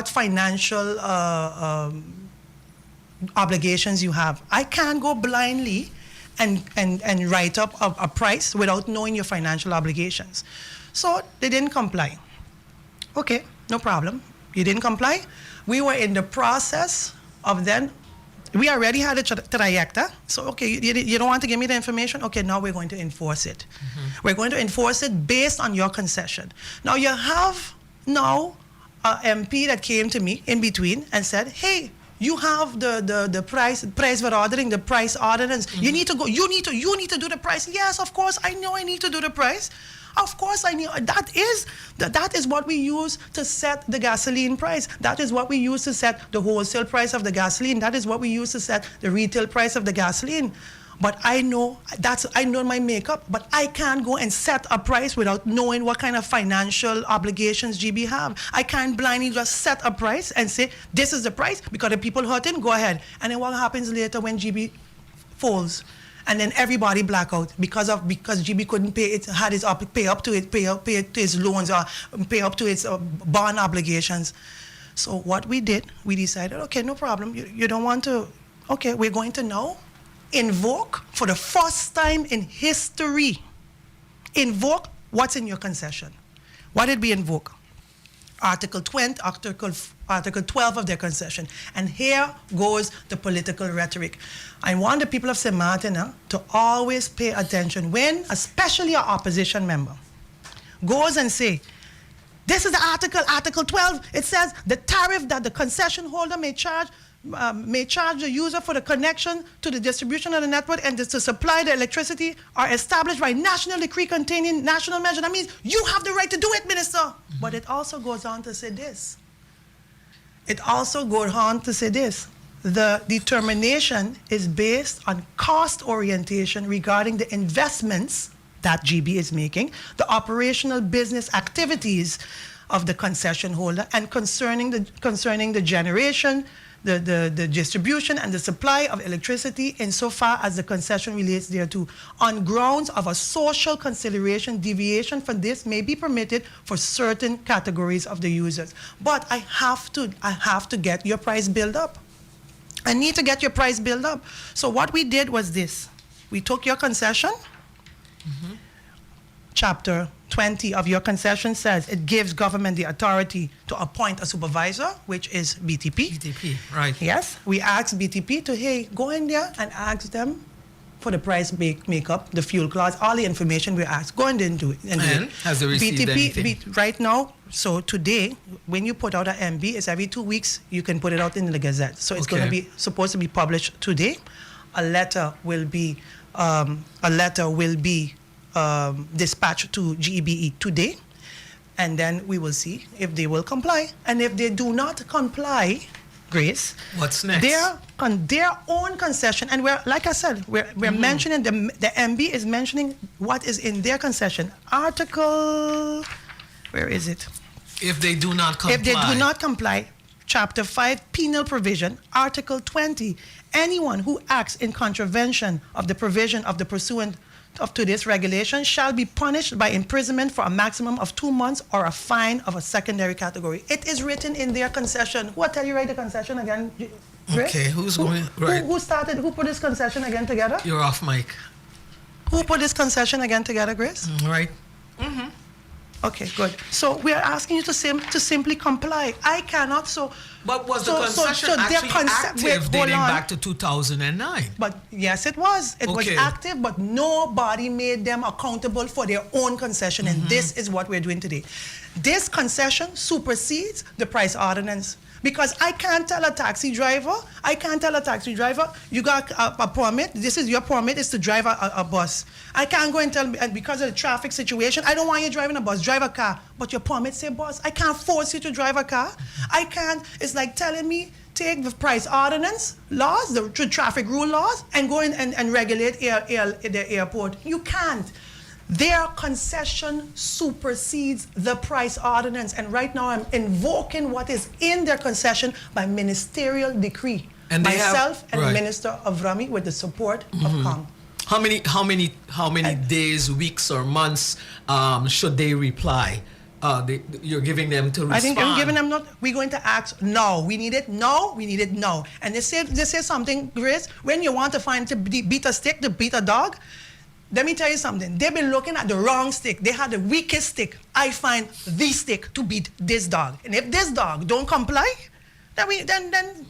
financial obligations you have? I can't go blindly and write up a price without knowing your financial obligations. So they didn't comply. Okay, no problem. You didn't comply. We were in the process of then. We already had a trajecta. So, okay, you don't want to give me the information? Okay, now we're going to enforce it. We're going to enforce it based on your concession. Now, you have now an MP that came to me in between and said, hey, you have the price verordering, the price ordinance. You need to go, you need to do the price. Yes, of course, I know I need to do the price. Of course, I knew that is what we use to set the gasoline price. That is what we use to set the wholesale price of the gasoline. That is what we use to set the retail price of the gasoline. But I know my makeup, but I can't go and set a price without knowing what kind of financial obligations GB have. I can't blindly just set a price and say, this is the price, because the people hurting, go ahead. And then what happens later when GB falls? And then everybody black out because GB couldn't pay it, had his pay up to his loans or pay up to its bond obligations. So what we did, we decided, okay, no problem. You don't want to, okay, we're going to now invoke for the first time in history, invoke what's in your concession. What did we invoke? Article 20, Article 12 of their concession. And here goes the political rhetoric. I want the people of St.Maarten to always pay attention when, especially an opposition member, goes and say, this is the Article 12. It says the tariff that the concession holder may charge the user for the connection to the distribution of the network and to supply the electricity are established by national decree containing national measure. That means you have the right to do it, Minister. But it also goes on to say this. The determination is based on cost orientation regarding the investments that GB is making, the operational business activities of the concession holder, and concerning the generation, the distribution and the supply of electricity insofar as the concession relates thereto. On grounds of a social consideration, deviation from this may be permitted for certain categories of the users. But I have to get your price build up. I need to get your price build up. So what we did was this. We took your concession. Chapter 20 of your concession says it gives government the authority to appoint a supervisor, which is BTP. BTP, right. Yes, we asked BTP to, hey, go in there and ask them for the price makeup, the fuel clause, all the information we asked. Go in there and do it. And has they received anything? Right now, so today, when you put out an MB, it's every 2 weeks, you can put it out in the Gazette. So it's going to be supposed to be published today. A letter will be dispatched to GEBE today, and then we will see if they will comply. And if they do not comply, Grace, what's next? Their own concession, and like I said, we're mentioning the MB is mentioning what is in their concession. Article, where is it? If they do not comply. If they do not comply, Chapter 5, penal provision, Article 20, anyone who acts in contravention of the provision of the pursuant to this regulation shall be punished by imprisonment for a maximum of 2 months or a fine of a secondary category. It is written in their concession. Who will tell you write the concession again? Chris? Okay, who put this concession again together? You're off mic. Who put this concession again together, Grace? Right. Okay, good. So we are asking you to simply comply. I cannot. But was the concession actually active dating back to 2009? But yes, it was. It was active, but nobody made them accountable for their own concession, and this is what we're doing today. This concession supersedes the price ordinance. Because I can't tell a taxi driver, you got a permit, this is your permit, is to drive a bus. I can't go and tell, and because of the traffic situation, I don't want you driving a bus, drive a car. But your permit say bus. I can't force you to drive a car. I can't. It's like telling me, take the price ordinance laws, the traffic rule laws, and go in and regulate the airport. You can't. Their concession supersedes the price ordinance. And right now I'm invoking what is in their concession by ministerial decree. And myself and the Minister of Rami with the support of COM. How many days, weeks, or months should they reply? You're giving them to respond. I think I'm giving them we're going to ask no. We need it no. We need it no. And they say something, Grace. When you want to find to beat a stick, to beat a dog, let me tell you something. They've been looking at the wrong stick. They had the weakest stick. I find the stick to beat this dog. And if this dog don't comply, then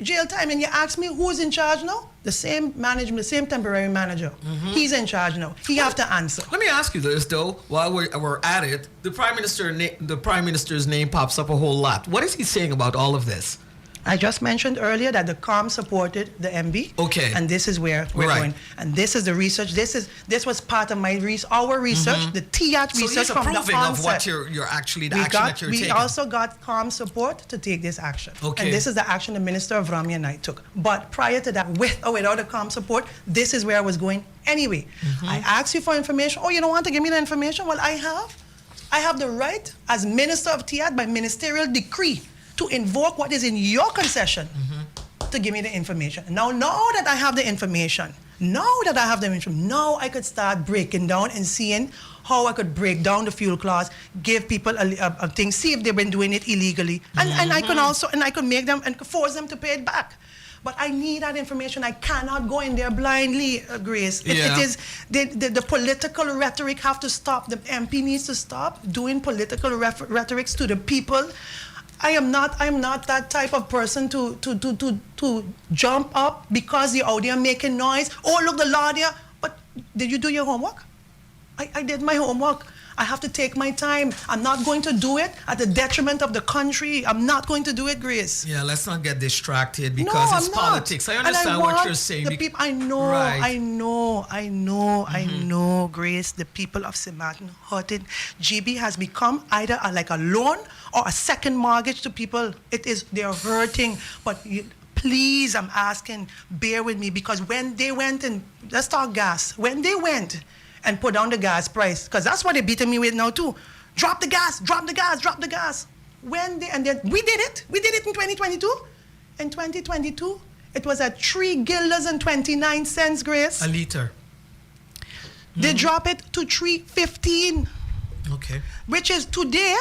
jail time. And you ask me who's in charge now? The same management, the same temporary manager. He's in charge now. He have to answer. Let me ask you this though. While we're at it, the prime minister's name pops up a whole lot. What is he saying about all of this? I just mentioned earlier that the COM supported the MB. Okay. And this is where we're going. And this is the research. This was part of our research, the TIAT research so from the onset. of what you're actually, the action that you're taking. We also got COM support to take this action. Okay. And this is the action the Minister of Rami and I took. But prior to that, with or without the COM support, this is where I was going anyway. I asked you for information. Oh, you don't want to give me the information? Well, I have the right as Minister of TIAT by ministerial decree to invoke what is in your concession to give me the information. Now that I have the information, now I could start breaking down and seeing how I could break down the fuel clause, give people a thing, see if they've been doing it illegally, and I can make them and force them to pay it back. But I need that information. I cannot go in there blindly, Grace. It is the political rhetoric have to stop. The MP needs to stop doing political rhetorics to the people. I am not that type of person to jump up because you're out there making noise. Oh, look, the law there. But did you do your homework? I did my homework. I have to take my time. I'm not going to do it at the detriment of the country. I'm not going to do it, Grace. Yeah, let's not get distracted because it's politics. I understand what you're saying. The people, I know, Grace, the people of St.Maarten hurting. GB has become either like a loan or a second mortgage to people. They're hurting. But please, I'm asking, bear with me, because when they went and, let's talk gas, when they went and put down the gas price, because that's what they're beating me with now too. Drop the gas, drop the gas, drop the gas. We did it in 2022. In 2022, it was at 3 guilders and 29 cents, Grace. A liter. They drop it to 3.15. Okay. Which is today,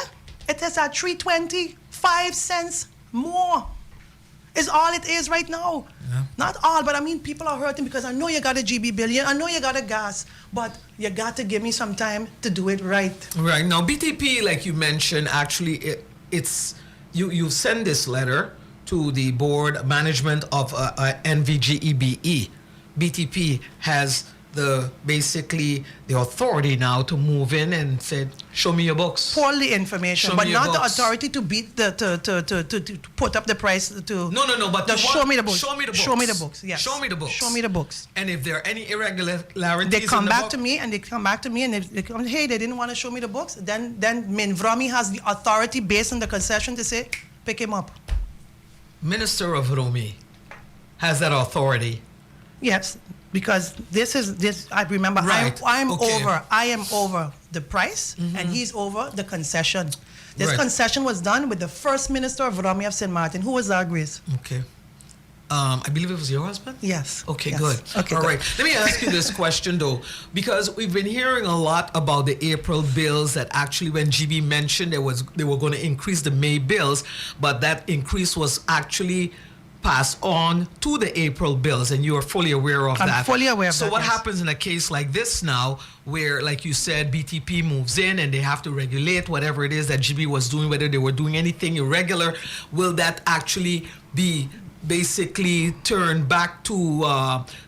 it is at 3.25 cents more. Is all it is right now. Yeah. Not all, but I mean, people are hurting because I know you got a GB billion, I know you got a gas, but you got to give me some time to do it right. Right. Now, BTP, like you mentioned, actually, you send this letter to the board management of NVGEBE. BTP has basically the authority now to move in and say, show me your books. Pull the information, but not the authority to beat to put up the price to. No. But show me the books. Show me the books. Show me the books. Yes. Show me the books. Show me the books. And if there are any irregularities, they come back to me and they come, hey, they didn't want to show me the books. Then Minvrami has the authority based on the concession to say, pick him up. Minister of Romi has that authority. Yes. Because I remember, right. I am over the price, and he's over the concession. This concession was done with the first minister of Rami of St.Maarten. Who was that, Grace? Okay. I believe it was your husband? Yes. Okay, yes. good. Okay, all good. right. Let me ask you this question, though, because we've been hearing a lot about the April bills that actually when GB mentioned they were going to increase the May bills, but that increase was actually passed on to the April bills, and you are fully aware of that. I'm fully aware of that. So what yes. happens in a case like this now, where, like you said, BTP moves in and they have to regulate whatever it is that GB was doing, whether they were doing anything irregular? Will that actually be basically turned back to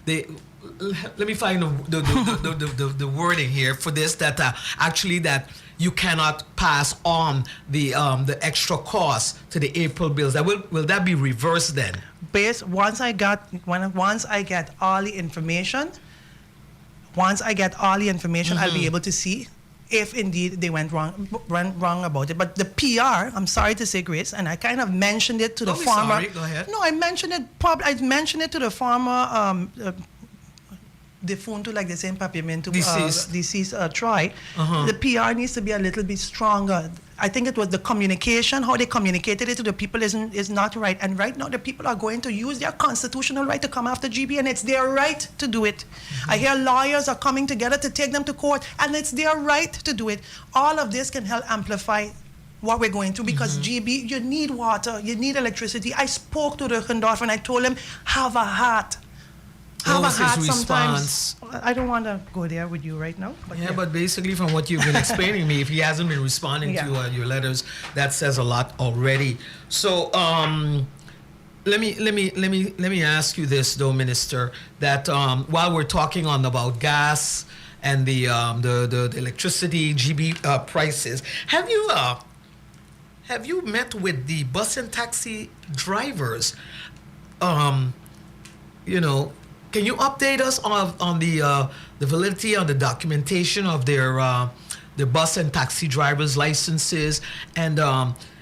let me find the wording here for this, that actually that you cannot pass on the extra cost to the April bills? That will that be reversed then? Once I get all the information, once I get all the information, I'll be able to see if indeed they went wrong about it. But the PR, I'm sorry to say, Grace, and I kind of mentioned it to the former. Sorry, go ahead. No, I mentioned it. I mentioned it to the former. Defunto, like they say in Papiamento, deceased Troy. The PR needs to be a little bit stronger. I think it was the communication, how they communicated it to the people is not right. And right now the people are going to use their constitutional right to come after GB, and it's their right to do it. I hear lawyers are coming together to take them to court, and it's their right to do it. All of this can help amplify what we're going through, because GB, you need water, you need electricity. I spoke to the Gendorf and I told him, have a heart. Have a heart sometimes. I don't want to go there with you right now. But but basically, from what you've been explaining me, if he hasn't been responding to your letters, that says a lot already. So let me ask you this, though, Minister. That while we're talking on about gas and the electricity GB prices, have you met with the bus and taxi drivers? Can you update us on the validity, on the documentation of their bus and taxi drivers' licenses? And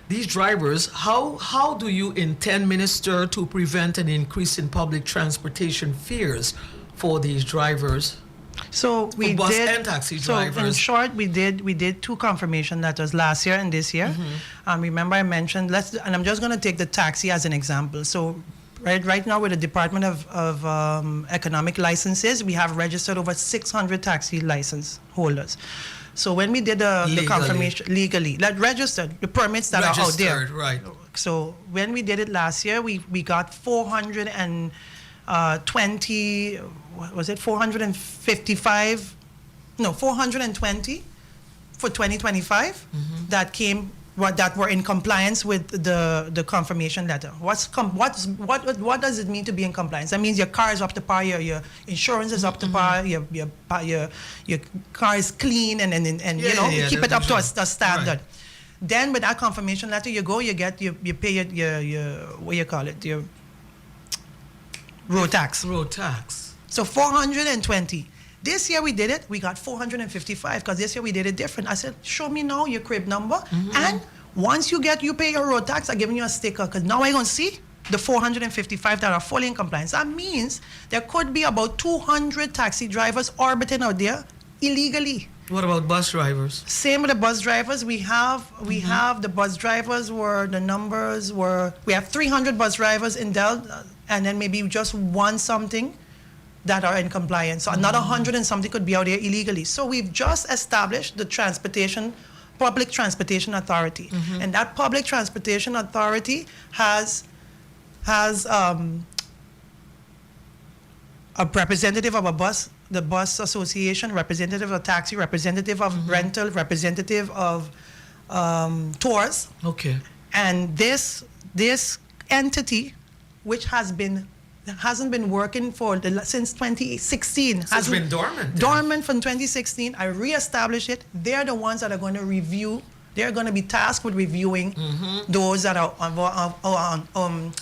these drivers, how do you intend, Minister, to prevent an increase in public transportation fares for these drivers? So we bus did, and taxi drivers. So in short, we did two confirmation letters last year and this year. Remember I mentioned, and I'm just going to take the taxi as an example. So right now with the Department of Economic Licenses, we have registered over 600 taxi license holders. So when we did the confirmation legally, like registered, the permits that are out there. Right. So when we did it last year, we got 420, what was it, 455, no, 420 for 2025 that were in compliance with the confirmation letter. What does it mean to be in compliance? That means your car is up to par, your insurance is up to par, your car is clean, and you keep it up to a standard. Right. Then with that confirmation letter, you pay your what you call it, your road tax. Road tax. So 420. This year we did it, we got 455, because this year we did it different. I said, show me now your crib number, and once you pay your road tax, I'm giving you a sticker, because now I'm going to see the 455 that are fully in compliance. That means there could be about 200 taxi drivers orbiting out there illegally. What about bus drivers? Same with the bus drivers. We have the bus drivers we have 300 bus drivers in Del, and then maybe just one something that are in compliance. So another 100 and something could be out there illegally. So we've just established the Public Transportation Authority. And that Public Transportation Authority has a representative of the bus association, representative of taxi, representative of rental, representative of tours. Okay. And this entity, which hasn't been working since 2016. So it's been dormant. Dormant from 2016. I reestablished it. They're the ones that are going to review. They're going to be tasked with reviewing those that are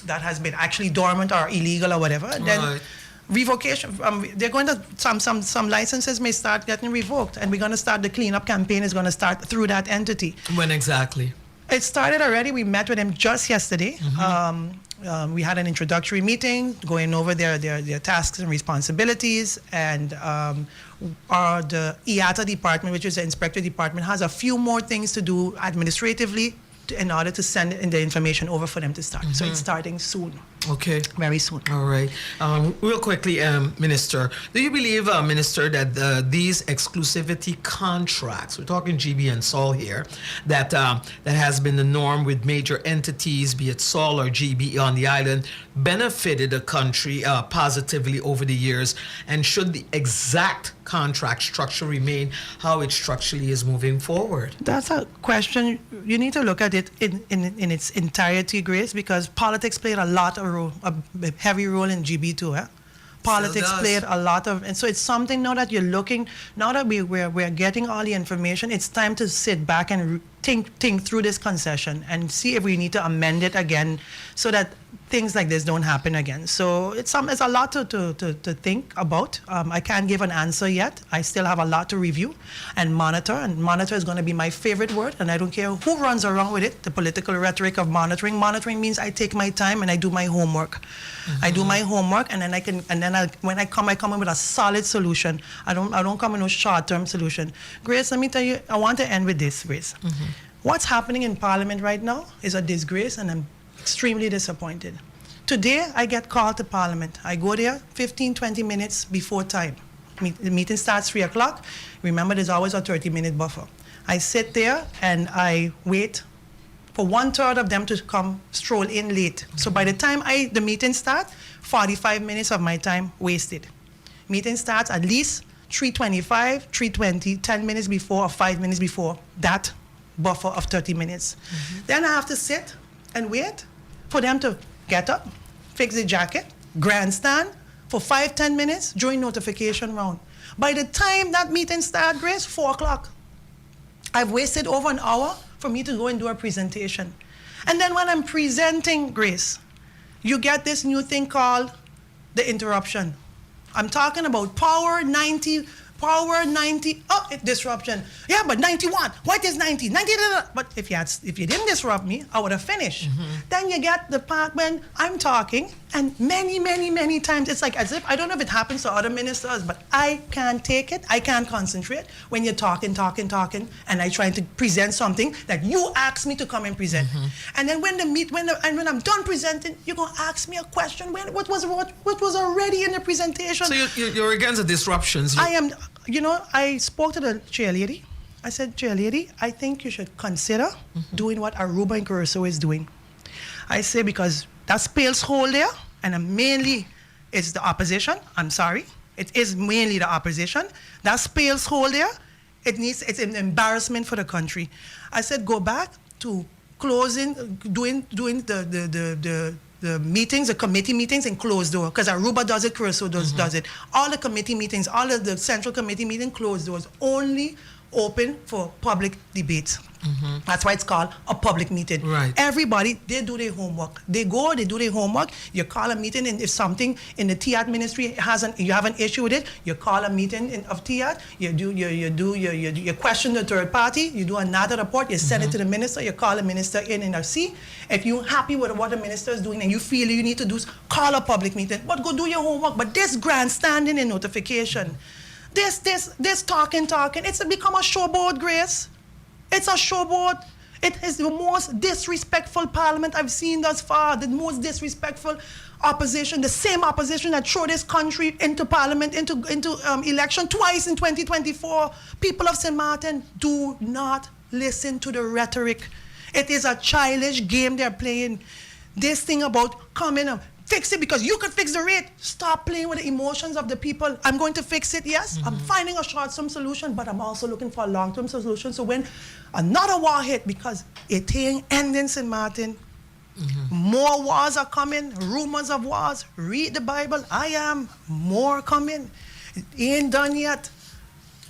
that has been actually dormant or illegal or whatever. And then revocation. They're going to some licenses may start getting revoked, and we're going to start the cleanup campaign. Is going to start through that entity. When exactly? It started already. We met with them just yesterday. We had an introductory meeting going over their tasks and responsibilities, and the IATA department, which is the inspector department, has a few more things to do administratively in order to send the information over for them to start. So it's starting soon. Okay. Very soon. All right. Real quickly, Minister, do you believe, Minister, that these exclusivity contracts, we're talking GB and Sol here, that has been the norm with major entities, be it Sol or GB on the island, benefited the country positively over the years? And should the exact contract structure remain how it structurally is moving forward? That's a question. You need to look at it in its entirety, Grace, because politics played a heavy role in GB too. Politics played a lot of, and so it's something now that you're looking, now that we're getting all the information, it's time to sit back and think through this concession and see if we need to amend it again, so that things like this don't happen again. So it's a lot to think about. I can't give an answer yet. I still have a lot to review and monitor. And monitor is going to be my favorite word. And I don't care who runs around with it. The political rhetoric of monitoring. Monitoring means I take my time and I do my homework. I do my homework, and then when I come in with a solid solution. I don't come with no short-term solution. Grace, let me tell you, I want to end with this, Grace. What's happening in Parliament right now is a disgrace, and I'm extremely disappointed. Today, I get called to Parliament. I go there 15, 20 minutes before time. The meeting starts 3 o'clock. Remember, there's always a 30-minute buffer. I sit there and I wait for 1/3 of them to come stroll in late. So by the time the meeting starts, 45 minutes of my time wasted. Meeting starts at least 3:25, 3:20, 10 minutes before or 5 minutes before that buffer of 30 minutes. Then I have to sit and wait for them to get up, fix the jacket, grandstand for 5-10 minutes during notification round. By the time that meeting starts, Grace, 4 o'clock. I've wasted over an hour for me to go and do a presentation. And then when I'm presenting, Grace, you get this new thing called the interruption. I'm talking about power 90, disruption. Yeah, but 91, what is 90? 90, but if you didn't disrupt me, I would have finished. Then you get the part when I'm talking, and many times, it's like as if, I don't know if it happens to other ministers, but I can't take it, I can't concentrate when you're talking, and I try to present something that you asked me to come and present. And then when I'm done presenting, you're gonna ask me a question, what was already in the presentation. So you're against the disruptions. I spoke to the chair lady. I said, chair lady, I think you should consider doing what Aruba and Curacao is doing. I say, because that spills hole there, and mainly it's the opposition. I'm sorry. It is mainly the opposition. That spills hole there, it's an embarrassment for the country. I said, go back to closing, doing the meetings, the committee meetings in closed door, because Aruba does it, Curacao does it. All the committee meetings, all of the central committee meetings, closed doors, only open for public debates. That's why it's called a public meeting. Right. Everybody, they do their homework. They do their homework. You call a meeting, and if something in the TIAT ministry you have an issue with it, you call a meeting of TIAT. You question the third party. You do another report. You send it to the minister. You call the minister in and see if you're happy with what the minister is doing and you feel you need to do. Call a public meeting, but go do your homework. But this grandstanding and notification, this talking, it's become a showboat, Grace. It's a showboat. It is the most disrespectful parliament I've seen thus far, the most disrespectful opposition, the same opposition that threw this country into parliament, into election twice in 2024. People of St.Maarten, do not listen to the rhetoric. It is a childish game they're playing. This thing about coming up, fix it because you could fix the rate. Stop playing with the emotions of the people. I'm going to fix it, yes. I'm finding a short-term solution, but I'm also looking for a long-term solution. So when another war hit, because it ain't ending St.Maarten, more wars are coming, rumors of wars. Read the Bible. More coming. It ain't done yet.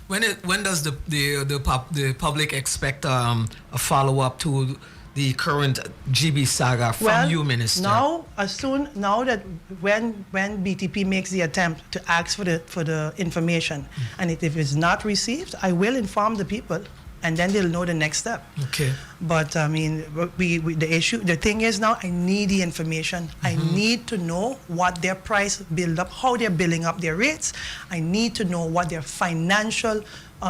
When does the public expect a follow-up to the current GB saga from you, Minister? Now that when BTP makes the attempt to ask for the information, and if it's not received, I will inform the people, and then they'll know the next step. Okay. But I mean, the thing is now, I need the information. I need to know what their price build up, how they're building up their rates. I need to know what their financial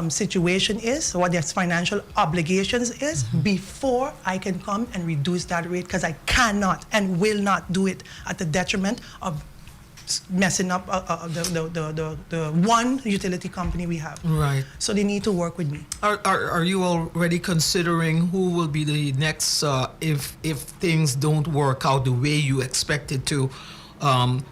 situation is, what their financial obligations is, before I can come and reduce that rate, because I cannot and will not do it at the detriment of messing up the one utility company we have. Right. So they need to work with me. Are you already considering who will be the next, if things don't work out the way you expect it to,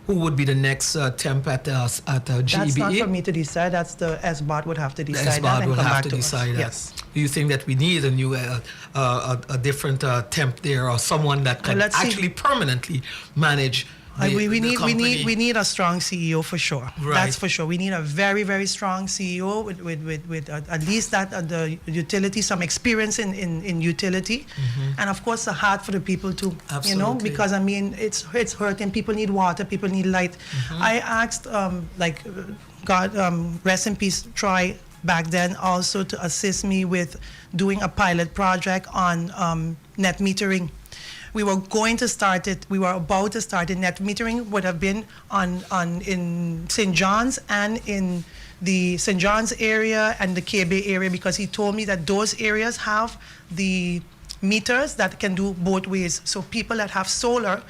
who would be the next temp at GBE? That's not for me to decide. That's the SBOT would have to decide that and will come have back to to decide us. that. Yes. Do you think that we need a new, a different temp there, or someone that can actually permanently manage We company. need a strong CEO for sure. Right. That's for sure. We need a very, very strong CEO with at least that the utility, some experience in utility, and of course a heart for the people too. Absolutely. Because I mean it's hurting. People need water. People need light. I asked God rest in peace, Troy, back then also to assist me with doing a pilot project on net metering. We were going to start it. We were about to start it. Net metering would have been in St. John's and in the St. John's area and the KB area, because he told me that those areas have the meters that can do both ways. So people that have solar,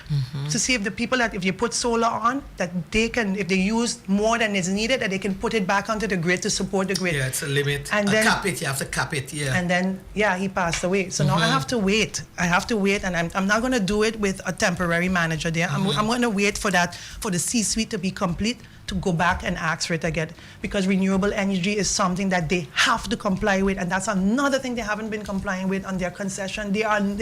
to see if the people that, if you put solar on, that they can, if they use more than is needed, that they can put it back onto the grid to support the grid. Yeah, it's a limit. And then cap it. You have to cap it. Yeah. And then he passed away. So now I have to wait. And I'm not going to do it with a temporary manager there. I'm going to wait for the C-suite to be complete, to go back and ask for it again, because renewable energy is something that they have to comply with, and that's another thing they haven't been complying with on their concession. They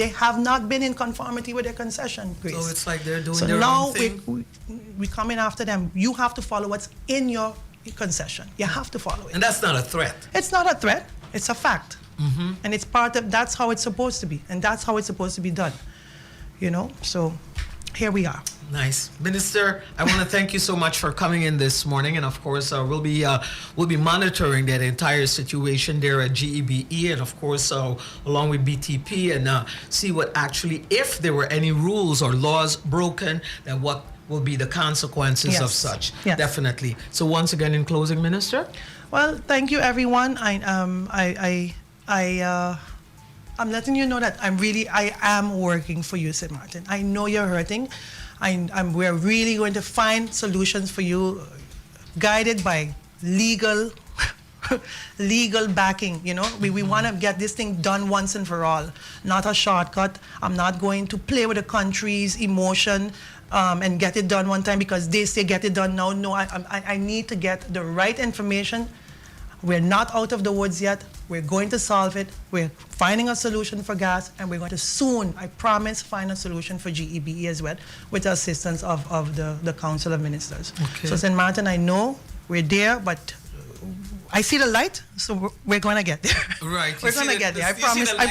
have not been in conformity with their concession, Grace. So it's like they're doing so their now own thing. we coming after them. You have to follow what's in your concession. You have to follow it. And that's not a threat. It's not a threat. It's a fact. And it's part of, that's how it's supposed to be, and that's how it's supposed to be done. So here we are. Nice. Minister, I want to thank you so much for coming in this morning. And of course, we'll be monitoring that entire situation there at GEBE, and of course, along with BTP, and see what actually, if there were any rules or laws broken, then what will be the consequences of such. Yes. Definitely. So once again, in closing, Minister? Well, thank you, everyone. I'm letting you know that I am working for you, St.Maarten. I know you're hurting. We're really going to find solutions for you, guided by legal backing. We want to get this thing done once and for all, not a shortcut. I'm not going to play with the country's emotion and get it done one time because they say get it done now. No, I need to get the right information. We're not out of the woods yet. We're going to solve it. We're finding a solution for gas, and we're going to soon, I promise, find a solution for GEBE as well, with the assistance of the Council of Ministers. Okay. So St.Maarten, I know we're there, but I see the light, so we're going to get there. Right. We're going to get there. I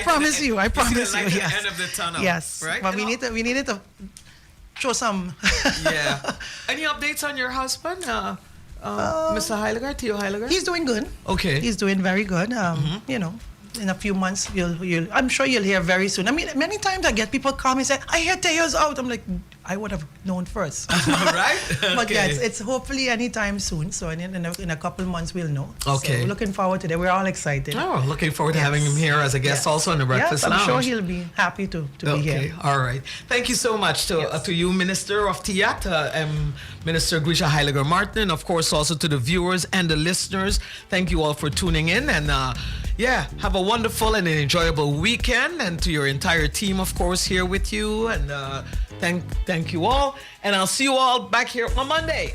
promise you. I promise you. At Yes. the end of the tunnel. Yes. Right. But we needed to show some. Yeah. Any updates on your husband? Mr. Heyliger, Theo Heyliger? He's doing good. Okay. He's doing very good. In a few months, I'm sure you'll hear very soon. I mean, many times I get people call me and say, I hear Theo's out. I'm like, I would have known first. Right? But Okay. yeah, it's hopefully anytime soon. So in a couple months, we'll know. Okay. So looking forward to that. We're all excited. Oh, looking forward to having him here as a guest also in the Breakfast Yes, Lounge. I'm sure he'll be happy to be here. All right. Thank you so much to you, Minister of TIAT, Minister Grisha Heyliger Martin, and of course also to the viewers and the listeners. Thank you all for tuning in, and have a wonderful and an enjoyable weekend, and to your entire team, of course, here with you, and thank you all, and I'll see you all back here on Monday.